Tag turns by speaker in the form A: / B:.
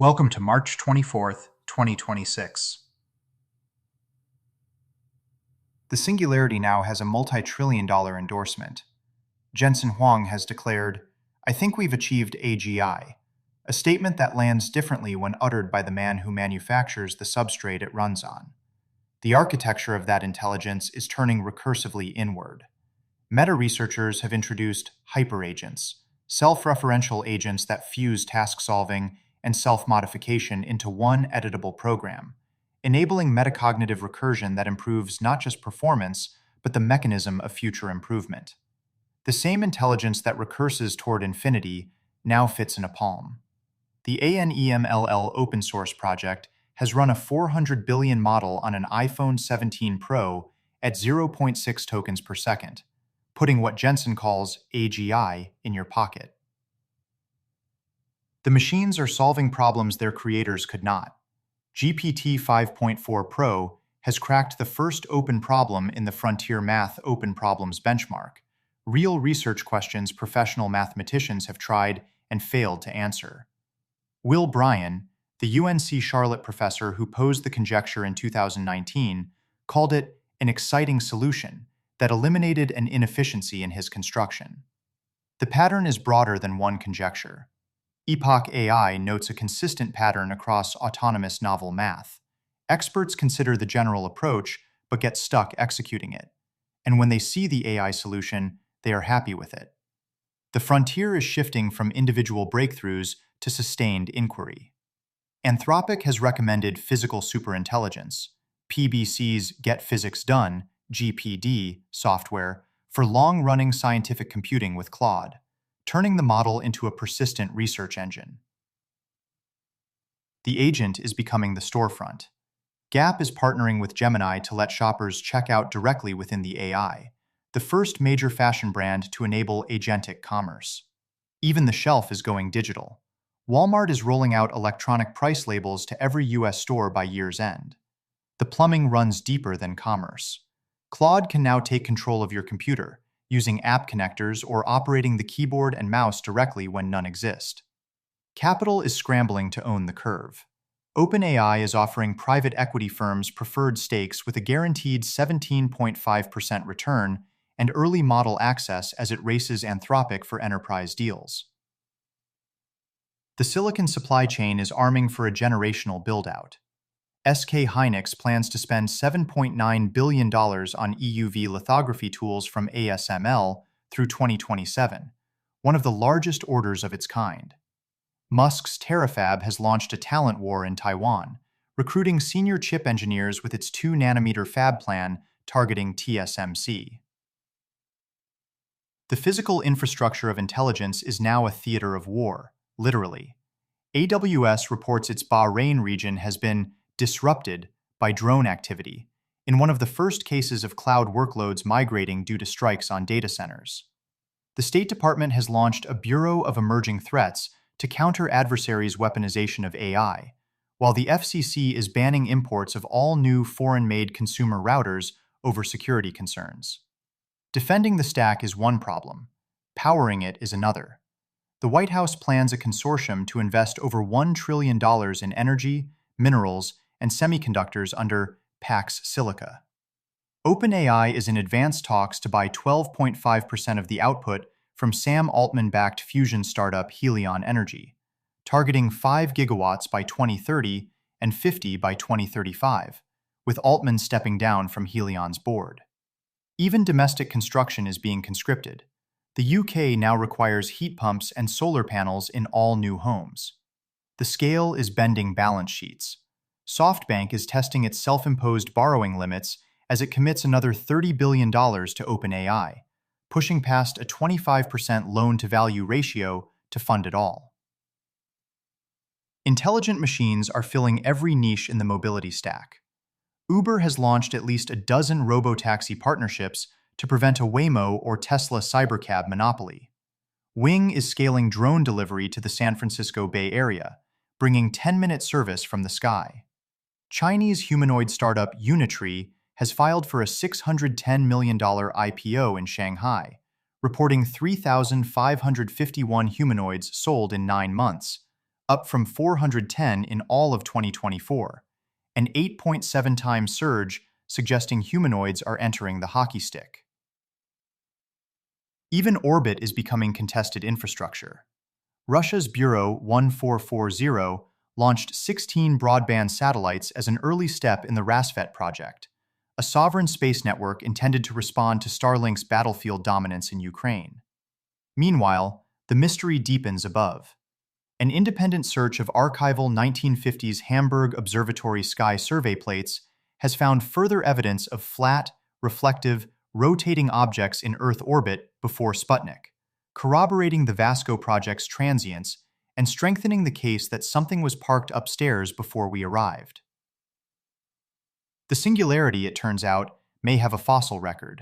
A: Welcome to March 24th, 2026. The Singularity now has a multi-trillion-dollar endorsement. Jensen Huang has declared, "I think we've achieved AGI," a statement that lands differently when uttered by the man who manufactures the substrate it runs on. The architecture of that intelligence is turning recursively inward. Meta researchers have introduced hyperagents, self-referential agents that fuse task solving and self-modification into one editable program, enabling metacognitive recursion that improves not just performance, but the mechanism of future improvement. The same intelligence that recurses toward infinity now fits in a palm. The ANEMLL open source project has run a 400 billion model on an iPhone 17 Pro at 0.6 tokens per second, putting what Jensen calls AGI in your pocket. The machines are solving problems their creators could not. GPT 5.4 Pro has cracked the first open problem in the Frontier Math Open Problems benchmark, real research questions professional mathematicians have tried and failed to answer. Will Bryan, the UNC Charlotte professor who posed the conjecture in 2019, called it an exciting solution that eliminated an inefficiency in his construction. The pattern is broader than one conjecture. Epoch AI notes a consistent pattern across autonomous novel math. Experts consider the general approach, but get stuck executing it. And when they see the AI solution, they are happy with it. The frontier is shifting from individual breakthroughs to sustained inquiry. Anthropic has recommended physical superintelligence, PBC's Get Physics Done, GPD, software for long-running scientific computing with Claude, turning the model into a persistent research engine. The agent is becoming the storefront. Gap is partnering with Gemini to let shoppers check out directly within the AI, the first major fashion brand to enable agentic commerce. Even the shelf is going digital. Walmart is rolling out electronic price labels to every US store by year's end. The plumbing runs deeper than commerce. Claude can now take control of your computer, using app connectors or operating the keyboard and mouse directly when none exist. Capital is scrambling to own the curve. OpenAI is offering private equity firms preferred stakes with a guaranteed 17.5% return and early model access as it races Anthropic for enterprise deals. The silicon supply chain is arming for a generational build-out. SK Hynix plans to spend $7.9 billion on EUV lithography tools from ASML through 2027, one of the largest orders of its kind. Musk's Terafab has launched a talent war in Taiwan, recruiting senior chip engineers with its 2-nanometer fab plan targeting TSMC. The physical infrastructure of intelligence is now a theater of war, literally. AWS reports its Bahrain region has been disrupted by drone activity, in one of the first cases of cloud workloads migrating due to strikes on data centers. The State Department has launched a Bureau of Emerging Threats to counter adversaries' weaponization of AI, while the FCC is banning imports of all new foreign-made consumer routers over security concerns. Defending the stack is one problem. Powering it is another. The White House plans a consortium to invest over $1 trillion in energy, minerals, and semiconductors under Pax Silica. OpenAI is in advanced talks to buy 12.5% of the output from Sam Altman-backed fusion startup Helion Energy, targeting 5 gigawatts by 2030 and 50 by 2035, with Altman stepping down from Helion's board. Even domestic construction is being conscripted. The UK now requires heat pumps and solar panels in all new homes. The scale is bending balance sheets. SoftBank is testing its self-imposed borrowing limits as it commits another $30 billion to OpenAI, pushing past a 25% loan-to-value ratio to fund it all. Intelligent machines are filling every niche in the mobility stack. Uber has launched at least a dozen robotaxi partnerships to prevent a Waymo or Tesla cybercab monopoly. Wing is scaling drone delivery to the San Francisco Bay Area, bringing 10-minute service from the sky. Chinese humanoid startup Unitree has filed for a $610 million IPO in Shanghai, reporting 3,551 humanoids sold in 9 months, up from 410 in all of 2024, an 8.7 times surge suggesting humanoids are entering the hockey stick. Even orbit is becoming contested infrastructure. Russia's Bureau 1440 launched 16 broadband satellites as an early step in the Rassvet project, a sovereign space network intended to respond to Starlink's battlefield dominance in Ukraine. Meanwhile, the mystery deepens above. An independent search of archival 1950s Hamburg Observatory sky survey plates has found further evidence of flat, reflective, rotating objects in Earth orbit before Sputnik, corroborating the Vasco project's transience and strengthening the case that something was parked upstairs before we arrived. The Singularity, it turns out, may have a fossil record.